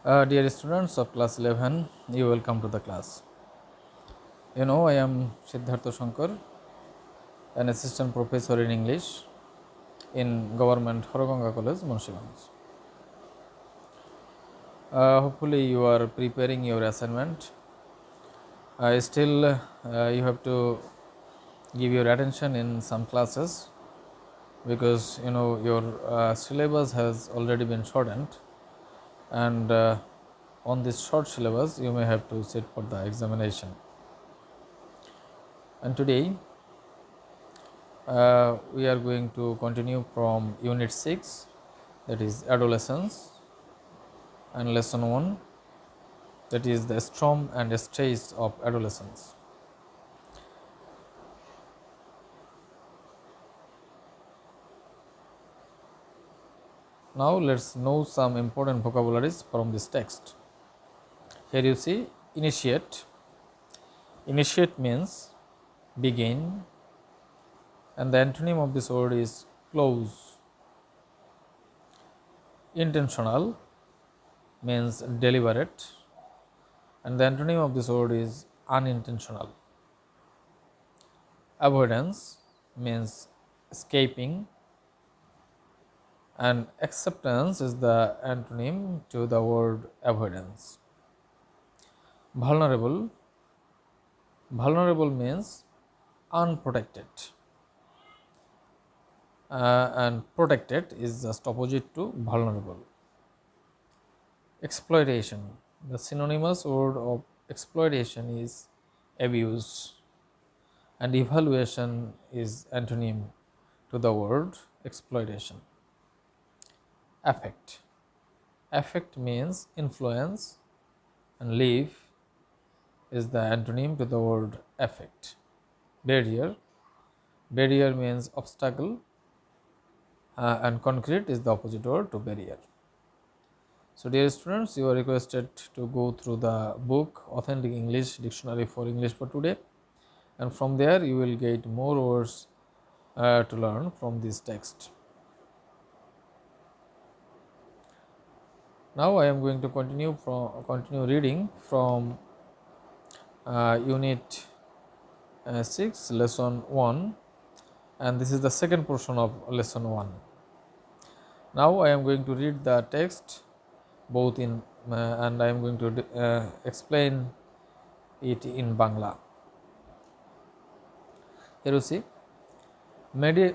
Dear students of class 11, you welcome to the class. I am Siddhartha Shankar, an assistant professor in English in Government Horoganga College, Munshiganj. Hopefully you are preparing your assignment. Still you have to give your attention in some classes because your syllabus has already been shortened, and on this short syllabus you may have to sit for the examination. And today we are going to continue from unit 6, that is adolescence, and lesson 1, that is the storm and stage of adolescence. Now let's know some important vocabularies from this text. Here you see initiate. Initiate means begin, and the antonym of this word is close. Intentional means deliberate, and the antonym of this word is unintentional. Avoidance means escaping, and acceptance is the antonym to the word avoidance. Vulnerable. Vulnerable means unprotected, and protected is just opposite to vulnerable. Exploitation. The synonymous word of exploitation is abuse, and evaluation is antonym to the word exploitation. Affect. Affect means influence, and leave is the antonym to the word affect. Barrier. Barrier means obstacle, and concrete is the opposite word to barrier. So dear students, you are requested to go through the book Authentic English Dictionary for English for Today, and from there you will get more words to learn from this text. Now I am going to continue reading from unit 6, lesson 1, and this is the second portion of lesson 1. Now I am going to read the text both in and I am going to explain it in Bangla. Here you see, many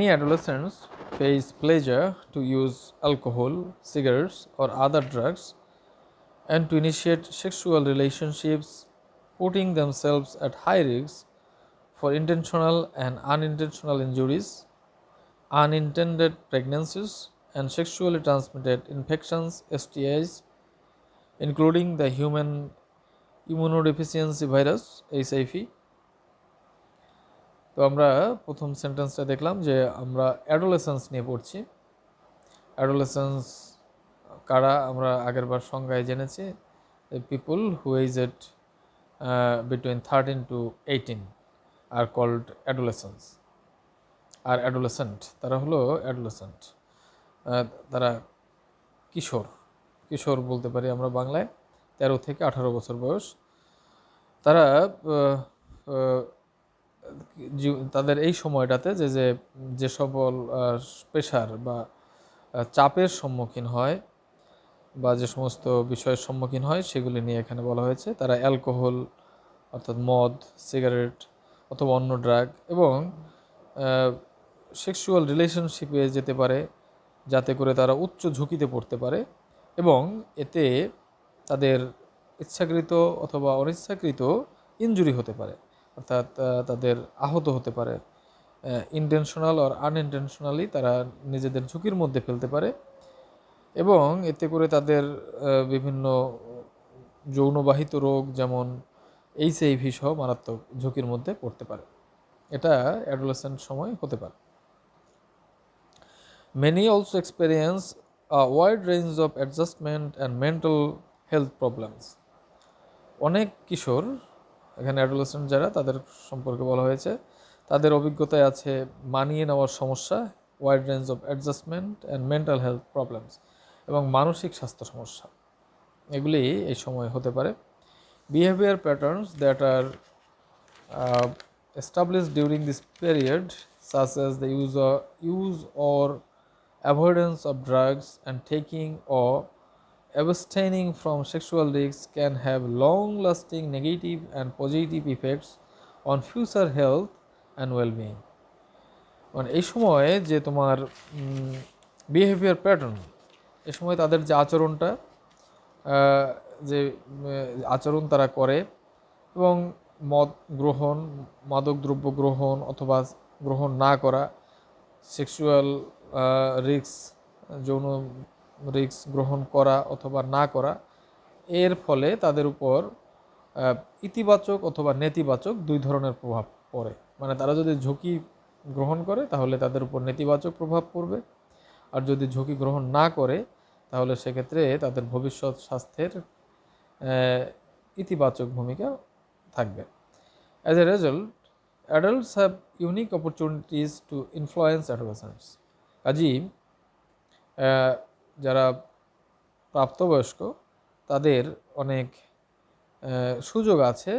adolescents face pleasure to use alcohol, cigarettes or other drugs and to initiate sexual relationships, putting themselves at high risk for intentional and unintentional injuries, unintended pregnancies, and sexually transmitted infections, STIs, including the human immunodeficiency virus, HIV. তো আমরা প্রথম সেন্টেন্সটা দেখলাম যে আমরা adolescence নিয়ে পড়ছি। Adolescence কারা আমরা আগেরবার সংজ্ঞায় জেনেছি, people who aged between 13 to 18 are called adolescents, আর অ্যাডোলেসেন্ট তারা হলো অ্যাডোলেসেন্ট, তারা কিশোর কিশোর বলতে পারি আমরা বাংলায়, 13 থেকে 18 বছর বয়স। তারা তাদের এই সময়টাতে যে সকল প্রেশার বা চাপের সম্মুখীন হয় বা যে সমস্ত বিষয়ের সম্মুখীন হয় সেগুলি নিয়ে এখানে বলা হয়েছে। তারা অ্যালকোহল অর্থাৎ মদ, সিগারেট অথবা অন্য ড্রাগ এবং সেক্সুয়াল রিলেশনশিপে যেতে পারে যাতে করে তারা উচ্চ ঝুঁকিতে পড়তে পারে এবং এতে তাদের ইচ্ছাকৃত অথবা অনিচ্ছাকৃত ইনজুরি হতে পারে, অর্থাৎ তাদের আহত হতে পারে। ইনটেনশনাল আর আনইনটেনশনালি তারা নিজেদের ঝুঁকির মধ্যে ফেলতে পারে এবং এতে করে তাদের বিভিন্ন যৌনবাহিত রোগ যেমন HIV সহ মারাত্মক ঝুঁকির মধ্যে পড়তে পারে। এটা অ্যাডোলেসেন্ট সময় হতে পারে। Many also experience a wide range of adjustment and mental health problems. অনেক কিশোর, এখানে অ্যাডোলেসেন্ট যারা তাদের সম্পর্কে বলা হয়েছে, তাদের অভিজ্ঞতায় আছে মানিয়ে নেওয়ার সমস্যা, wide range of adjustment and mental health problems, এবং মানসিক স্বাস্থ্য সমস্যা, এগুলি এই সময় হতে পারে। Behaviour patterns that are established during this period, such as the use or avoidance of drugs and taking or abstaining from sexual risks, can have long-lasting negative and positive effects on future health and well-being. মানে এই সময়ে যে তোমার behaviour pattern, এই সময় তাদের যে আচরণটা, যে আচরণ তারা করে এবং মদ গ্রহণ, মাদকদ্রব্য গ্রহণ অথবা গ্রহণ না করা, সেক্সুয়াল রিস্ক, যৌন রিস্ক গ্রহণ করা অথবা না করা, এর ফলে তাদের উপর ইতিবাচক অথবা নেতিবাচক দুই ধরনের প্রভাব পড়ে। মানে তারা যদি ঝুঁকি গ্রহণ করে তাহলে তাদের উপর নেতিবাচক প্রভাব পড়বে, আর যদি ঝুঁকি গ্রহণ না করে তাহলে সেক্ষেত্রে তাদের ভবিষ্যৎ স্বাস্থ্যের ইতিবাচক ভূমিকা থাকবে। As a result, adults have unique opportunities to influence adolescents. কাজেই যারা প্রাপ্তবয়স্ক তাদের অনেক সুযোগ আছে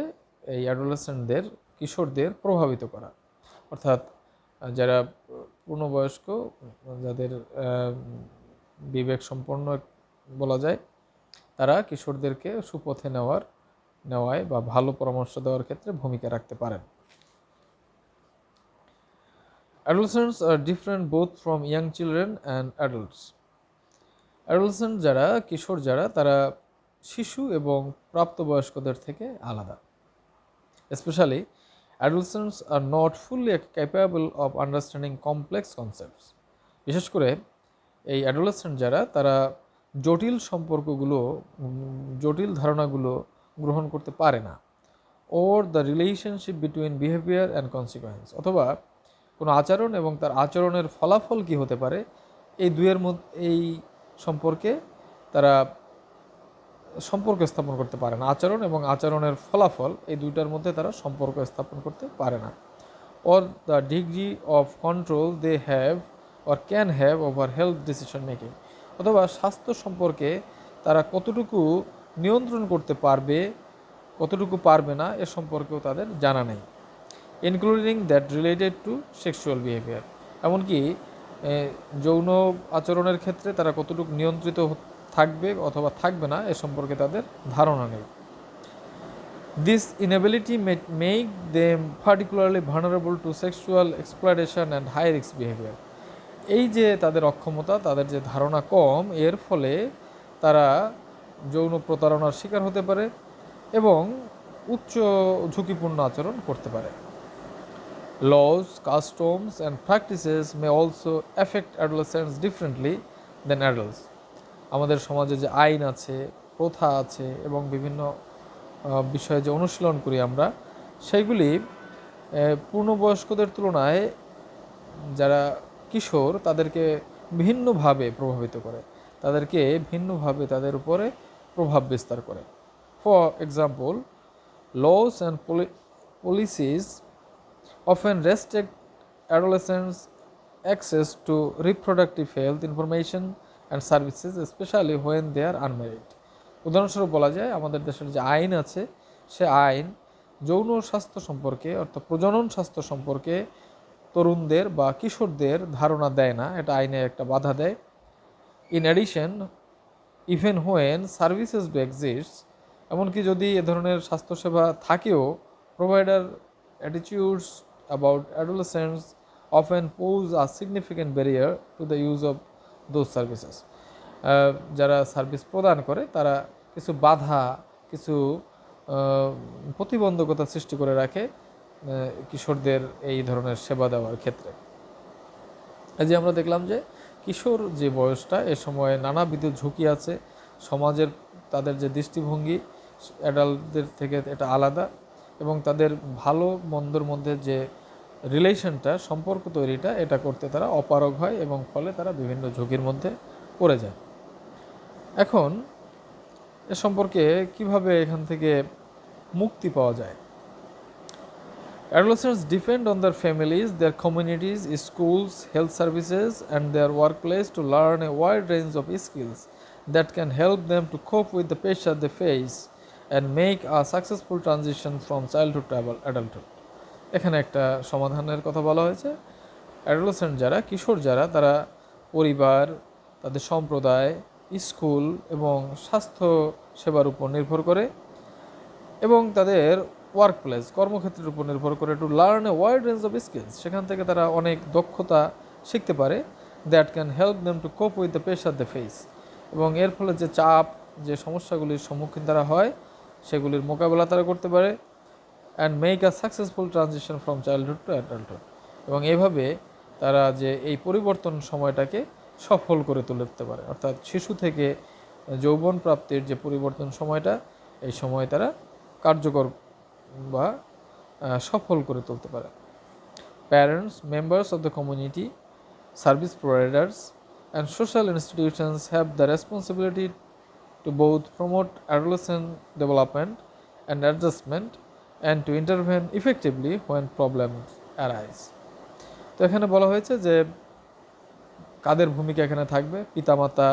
এই অ্যাডোলেসেন্টদের, কিশোরদের প্রভাবিত করা। অর্থাৎ যারা পূর্ণবয়স্ক, যাদের বিবেক সম্পন্ন বলা যায়, তারা কিশোরদেরকে সুপথে নেওয়ায় বা ভালো পরামর্শ দেওয়ার ক্ষেত্রে ভূমিকা রাখতে পারেন। Adolescents are different both from young children and adults. Adolescent যারা, কিশোর যারা, তারা শিশু এবং প্রাপ্তবয়স্কদের থেকে আলাদা। Especially, adolescents are not fully capable of understanding complex concepts. বিশেষ করে এই অ্যাডোলেসেন্ট যারা, তারা জটিল সম্পর্কগুলো, জটিল ধারণাগুলো গ্রহণ করতে পারে না। or the relationship between behavior and consequence, অথবা কোনো আচরণ এবং তার আচরণের ফলাফল কি হতে পারে, এই দুইয়ের মধ্যে, এই সম্পর্কে তারা সম্পর্ক স্থাপন করতে পারে না। আচরণ এবং আচরণের ফলাফল, এই দুইটার মধ্যে তারা সম্পর্ক স্থাপন করতে পারে না। or the degree of control they have or can have over health decision making, অথবা স্বাস্থ্য সম্পর্কে তারা কতটুকু নিয়ন্ত্রণ করতে পারবে, কতটুকু পারবে না, এ সম্পর্কেও তাদের জানা নেই। Including that related to sexual behaviour, এমনকি যৌন আচরণের ক্ষেত্রে তারা কতটুকু নিয়ন্ত্রিত থাকবে অথবা থাকবে না, এ সম্পর্কে তাদের ধারণা নেই। This inability may make them particularly vulnerable to sexual exploitation and high risk behavior. এই যে তাদের অক্ষমতা, তাদের যে ধারণা কম, এর ফলে তারা যৌন প্রতারণার শিকার হতে পারে এবং উচ্চ ঝুঁকিপূর্ণ আচরণ করতে পারে। Laws, customs and practices may also affect adolescents differently than adults. আমাদের সমাজে যে আইন আছে, প্রথা আছে এবং বিভিন্ন বিষয়ে যে অনুশীলন করি আমরা, সেইগুলি পূর্ণবয়স্কদের তুলনায় যারা কিশোর তাদেরকে ভিন্নভাবে প্রভাবিত করে, তাদেরকে ভিন্নভাবে তাদের উপরে প্রভাব বিস্তার করে। For example, laws and policies often restrict adolescents' access to reproductive health information and services, especially when they are unmarried. উদাহরণস্বরূপ বলা যায়, আমাদের দেশের যে আইন আছে, সে আইন যৌন স্বাস্থ্য সম্পর্কে অর্থাৎ প্রজনন স্বাস্থ্য সম্পর্কে তরুণদের বা কিশোরদের ধারণা দেয় না, এটা আইনে একটা বাধা দেয়। In addition, even when services do exist, এমনকি যদি এ ধরনের স্বাস্থ্যসেবা থাকেও, provider attitudes about adolescents often pose a significant barrier to the use of those services. যারা সার্ভিস প্রদান করে তারা কিছু বাধা, কিছু প্রতিবন্ধকতা সৃষ্টি করে রাখে কিশোরদের এই ধরনের সেবা দেওয়ার ক্ষেত্রে। এই যে আমরা দেখলাম যে কিশোর যে বয়সটা, এ সময়ে নানাবিধ ঝুঁকি আছে, সমাজের তাদের যে দৃষ্টিভঙ্গি অ্যাডাল্টদের থেকে এটা আলাদা, এবং তাদের ভালো মন্দর মধ্যে যে রিলেশনটা, সম্পর্ক তৈরিটা, এটা করতে তারা অপারগ হয় এবং ফলে তারা বিভিন্ন ঝুঁকির মধ্যে পড়ে যায়। এখন এ সম্পর্কে কিভাবে এখান থেকে মুক্তি পাওয়া যায়? Adolescents depend on their families, their communities, schools, health services and their workplace to learn a wide range of skills that can help them to cope with the pressure they face and make a successful transition from childhood to adulthood. এখানে একটা সমাধানের কথা বলা হয়েছে। Adolescent যারা, কিশোর যারা, তারা পরিবার, তাদের সম্প্রদায়, স্কুল এবং স্বাস্থ্য সেবার উপর নির্ভর করে এবং তাদের ওয়ার্ক প্লেস, কর্মক্ষেত্রের উপর নির্ভর করে to learn a wide range of skills. সেখান থেকে তারা অনেক দক্ষতা শিখতে পারে, that can help them to কোপ with the pressure the face. এবং এর ফলে যে চাপ, যে সমস্যাগুলির সম্মুখীন তারা হয়, সেগুলির মোকাবেলা তারা করতে পারে। And make a successful transition from childhood to adulthood. এবং এইভাবে তারা যে এই পরিবর্তন সময়টাকে সফল করে তুলতে পারে, অর্থাৎ শিশু থেকে যৌবন প্রাপ্তির যে পরিবর্তন সময়টা, এই সময় তারা কার্যকর বা সফল করে তুলতে পারে। Parents, members of the community, service providers and social institutions have the responsibility to both promote adolescent development and adjustment and to intervene effectively when problems arise. তো এখানে বলা হয়েছে যে কাদের ভূমিকা এখানে থাকবে। পিতামাতা,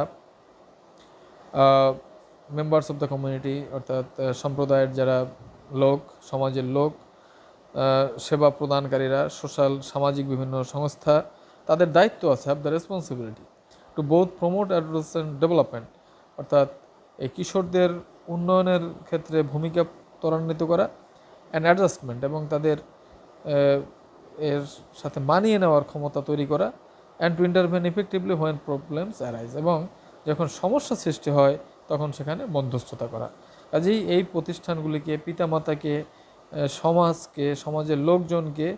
মেম্বার্স অফ দ্য কমিউনিটি অর্থাৎ সম্প্রদায়ের যারা লোক, সমাজের লোক, সেবা প্রদানকারীরা, সোশ্যাল সামাজিক বিভিন্ন সংস্থা, তাদের দায়িত্ব আছে, have the responsibility to both promote adolescent development, অর্থাৎ এই কিশোরদের উন্নয়নের ক্ষেত্রে ভূমিকা ত্বরান্বিত করা, অ্যান্ড অ্যাডজাস্টমেন্ট এবং তাদের এর সাথে মানিয়ে নেওয়ার ক্ষমতা তৈরি করা, and to intervene effectively when problems arise, এবং যখন সমস্যা সৃষ্টি হয় তখন সেখানে মধ্যস্থতা করা। কাজেই এই প্রতিষ্ঠানগুলিকে, পিতামাতাকে, সমাজকে, সমাজের লোকজনকে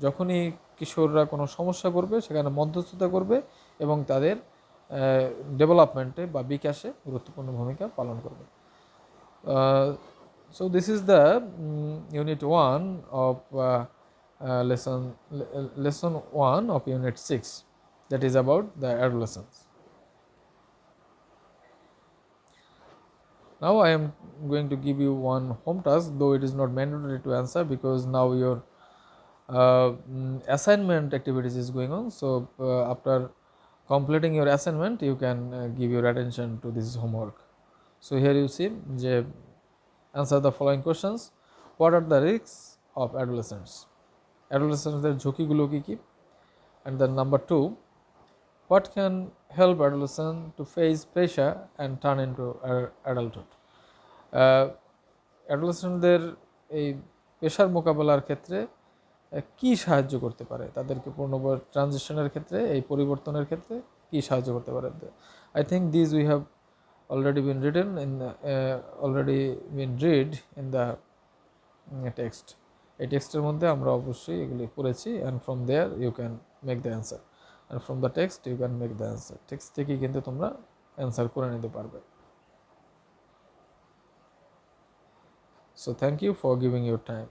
যখনই কিশোররা কোনো সমস্যা করবে সেখানে মধ্যস্থতা করবে এবং তাদের ডেভেলপমেন্টে বা বিকাশে গুরুত্বপূর্ণ ভূমিকা পালন করবে। So this is the unit 1 of lesson 1 of unit 6, that is about the adolescence. Now I am going to give you one home task, though it is not mandatory to answer because now your assignment activities is going on. So after completing your assignment you can give your attention to this homework. So here you see, answer the following questions. What are the risks of adolescents? Adolescents ঝুঁকিগুলো কি কি? And then number 2, what can help adolescents to face pressure and turn into adulthood? অ্যাডোলেসেন্টদের এই পেশার মোকাবেলার ক্ষেত্রে কি সাহায্য করতে পারে, তাদেরকে পূর্ণবয়স ট্রানজিশনের ক্ষেত্রে, এই পরিবর্তনের ক্ষেত্রে কি সাহায্য করতে পারে? I think this we have already been written in read in the text. এই টেক্সটের মধ্যে আমরা অবশ্যই এগুলি পড়েছি, and from there you can make the answer, and from the text you can make the answer. Text থেকেই কিন্তু তোমরা অ্যান্সার করে নিতে পারবে। So thank you for giving your time.